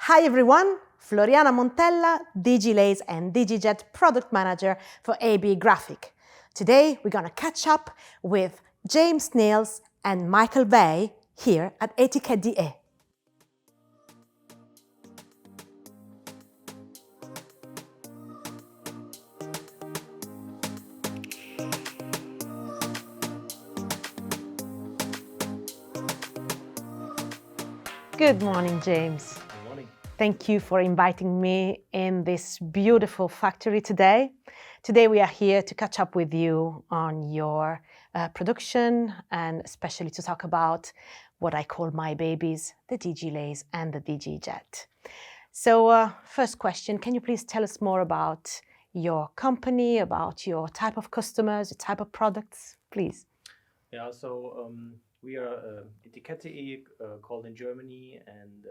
Hi everyone, Floriana Montella, DigiLace and DigiJet Product Manager for AB Graphic. Today we're going to catch up with James Nilles and Michael Wey here at EtikettDe. Good morning, James. Good morning. Thank you for inviting me in this beautiful factory today. Today we are here to catch up with you on your production and especially to talk about what I call my babies, the DigiLace and the DigiJet. So first question, can you please tell us more about your company, about your type of customers, the type of products, please? Yeah, so we are EtikettDe, called in Germany, and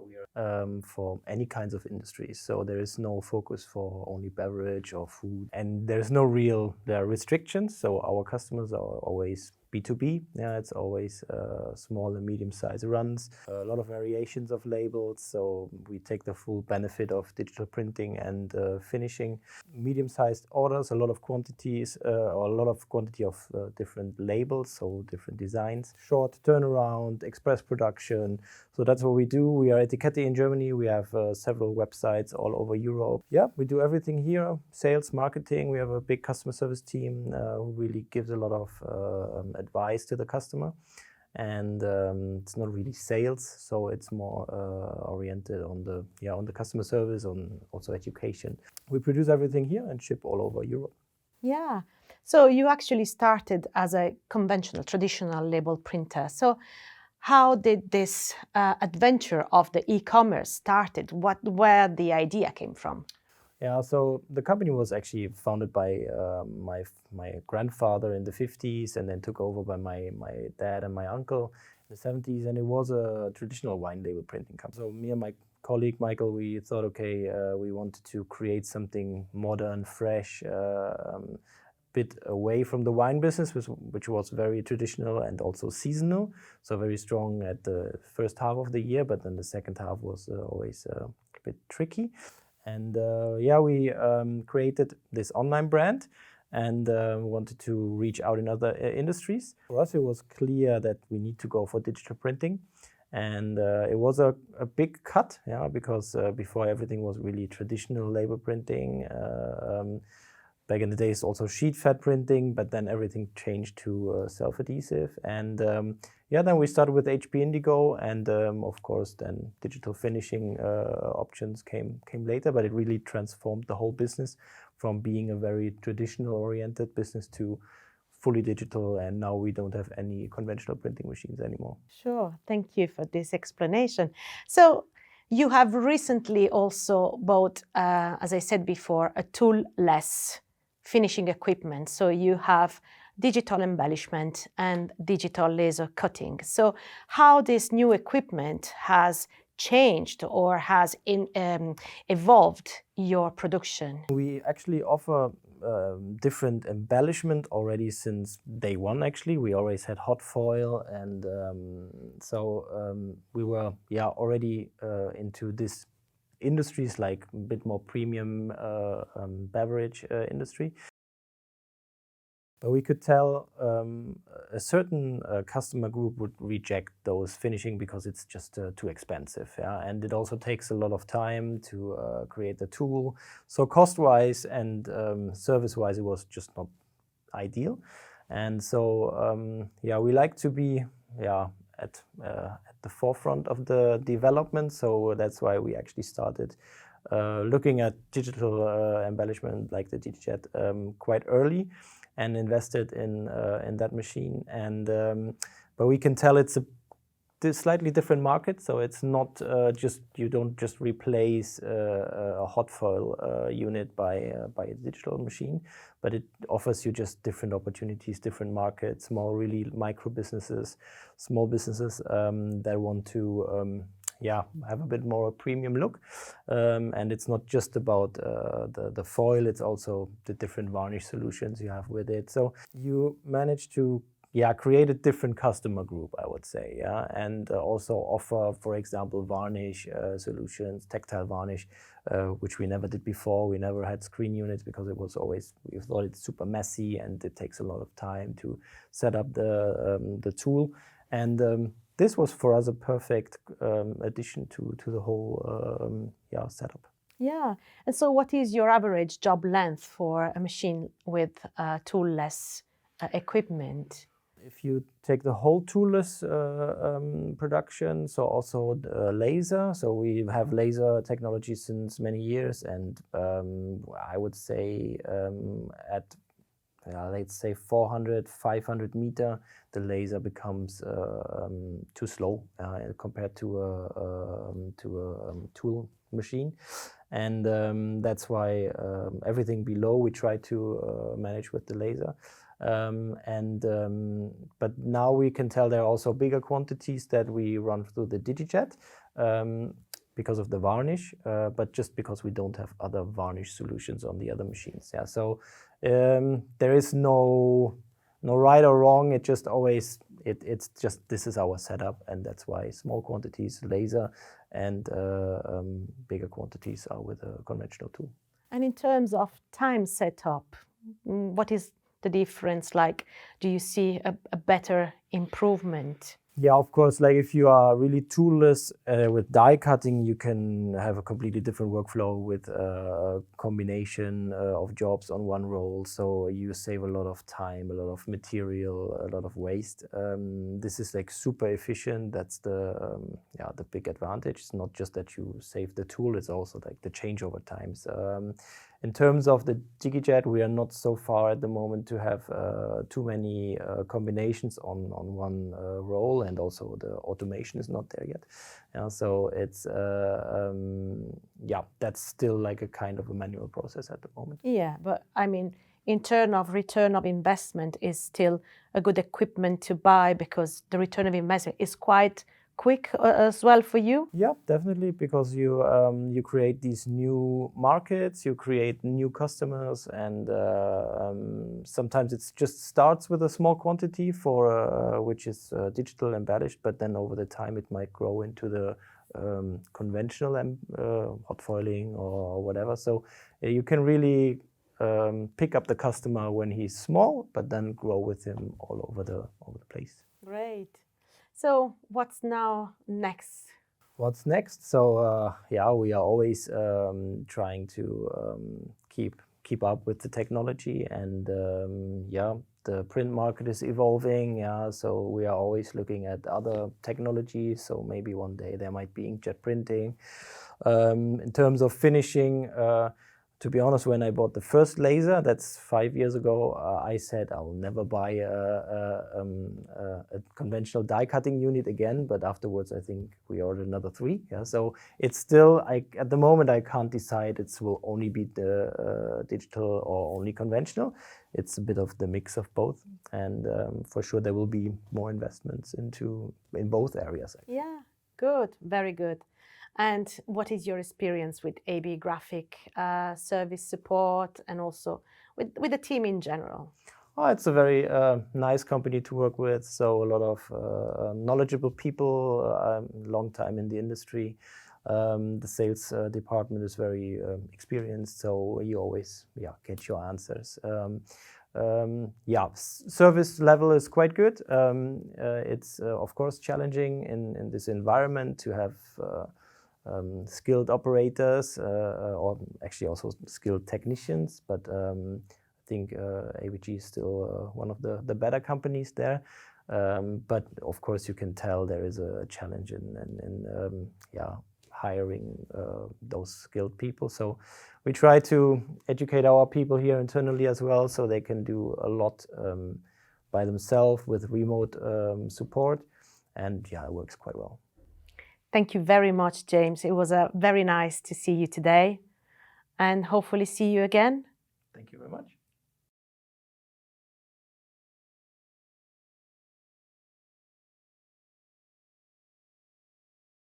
we are for any kinds of industries. So there is no focus for only beverage or food, and there is no real restrictions. So our customers are always B2B. Yeah, it's always small and medium-sized runs. A lot of variations of labels. So we take the full benefit of digital printing and finishing. Medium-sized orders, a lot of quantities, or a lot of quantity of different labels, so different designs. Short turnaround, express production. So that's what we do. We are EtikettDe in Germany. We have several websites all over Europe. Yeah, we do everything here. Sales, marketing. We have a big customer service team who really gives a lot of advice to the customer. And it's not really sales, so it's more oriented on the customer service, on also education. We produce everything here and ship all over Europe. Yeah, so you actually started as a conventional, traditional label printer. So how did this adventure of the e-commerce started? Where the idea came from? Yeah, so the company was actually founded by my grandfather in the 50s and then took over by my dad and my uncle in the 70s. And it was a traditional wine label printing company. So me and my colleague Michael, we thought, okay, we wanted to create something modern, fresh, bit away from the wine business, which was very traditional and also seasonal. So very strong at the first half of the year, but then the second half was always a bit tricky. And we created this online brand and wanted to reach out in other industries. For us, it was clear that we need to go for digital printing. And it was a big cut, yeah, because before everything was really traditional label printing. Back in the days, also sheet fed printing, but then everything changed to self-adhesive. And then we started with HP Indigo, and of course, then digital finishing options came later. But it really transformed the whole business from being a very traditional-oriented business to fully digital. And now we don't have any conventional printing machines anymore. Sure, thank you for this explanation. So you have recently also bought, as I said before, a toolless finishing equipment. So you have digital embellishment and digital laser cutting. So how this new equipment has changed or has evolved your production? We actually offer different embellishment already since day one. Actually, we always had hot foil, and we were already into this industries like a bit more premium beverage industry. But we could tell a certain customer group would reject those finishing because it's just too expensive. Yeah? And it also takes a lot of time to create the tool. So cost-wise and service-wise, it was just not ideal. And so, we like to be at the forefront of the development. So that's why we actually started looking at digital embellishment like the DigiJet quite early and invested in that machine. And but we can tell it's a slightly different market. So it's not you don't just replace a hot foil unit by a digital machine, but it offers you just different opportunities, different markets, more really micro businesses, small businesses that want to have a bit more premium look. And it's not just about the foil, it's also the different varnish solutions you have with it. So you manage to create a different customer group, I would say, and also offer, for example, varnish solutions, tactile varnish, which we never did before. We never had screen units because it was always, we thought it's super messy and it takes a lot of time to set up the tool. And this was for us a perfect addition to the whole setup. Yeah. And so what is your average job length for a machine with toolless equipment? If you take the whole toolless production, so also laser, so we have laser technology since many years, and I would say at let's say 400, 500 meter, the laser becomes too slow compared to a tool machine, and that's why everything below we try to manage with the laser. But now we can tell there are also bigger quantities that we run through the DigiJet because of the varnish, but just because we don't have other varnish solutions on the other machines. Yeah, so there is no right or wrong. It just always it's just this is our setup, and that's why small quantities laser and bigger quantities are with a conventional tool. And in terms of time setup, what is the difference? Like, do you see a better improvement? Yeah, of course, like if you are really toolless with die cutting, you can have a completely different workflow with a combination of jobs on one roll. So you save a lot of time, a lot of material, a lot of waste. This is like super efficient. That's the big advantage. It's not just that you save the tool, it's also like the changeover times. In terms of the DigiJet, we are not so far at the moment to have too many combinations on one roll, and also the automation is not there yet. So it's that's still like a kind of a manual process at the moment. Yeah, but I mean, in terms of return of investment is still a good equipment to buy, because the return of investment is quite quick as well for you? Yeah, definitely, because you create these new markets, you create new customers, and sometimes it just starts with a small quantity for which is digital embellished, but then over the time it might grow into the conventional hot foiling or whatever. So you can really pick up the customer when he's small, but then grow with him all over the place. Great. So what's now next? What's next? So we are always trying to keep up with the technology, and the print market is evolving. So we are always looking at other technologies. So maybe one day there might be inkjet printing. In terms of finishing, to be honest, when I bought the first laser, that's 5 years ago, I said I'll never buy a conventional die cutting unit again. But afterwards, I think we ordered another 3. Yeah, so it's still, at the moment, I can't decide it will only be the digital or only conventional. It's a bit of the mix of both, and for sure there will be more investments in both areas. Yeah, good, very good. And what is your experience with AB Graphic service support, and also with the team in general? Oh, it's a very nice company to work with. So a lot of knowledgeable people, long time in the industry. The sales department is very experienced, so you always get your answers. Service level is quite good. It's of course challenging in this environment to have skilled operators, or actually also skilled technicians, but I think ABG is still one of the better companies there. But of course you can tell there is a challenge in hiring those skilled people. So we try to educate our people here internally as well, so they can do a lot by themselves with remote support, and it works quite well. Thank you very much, James. It was very nice to see you today, and hopefully see you again. Thank you very much.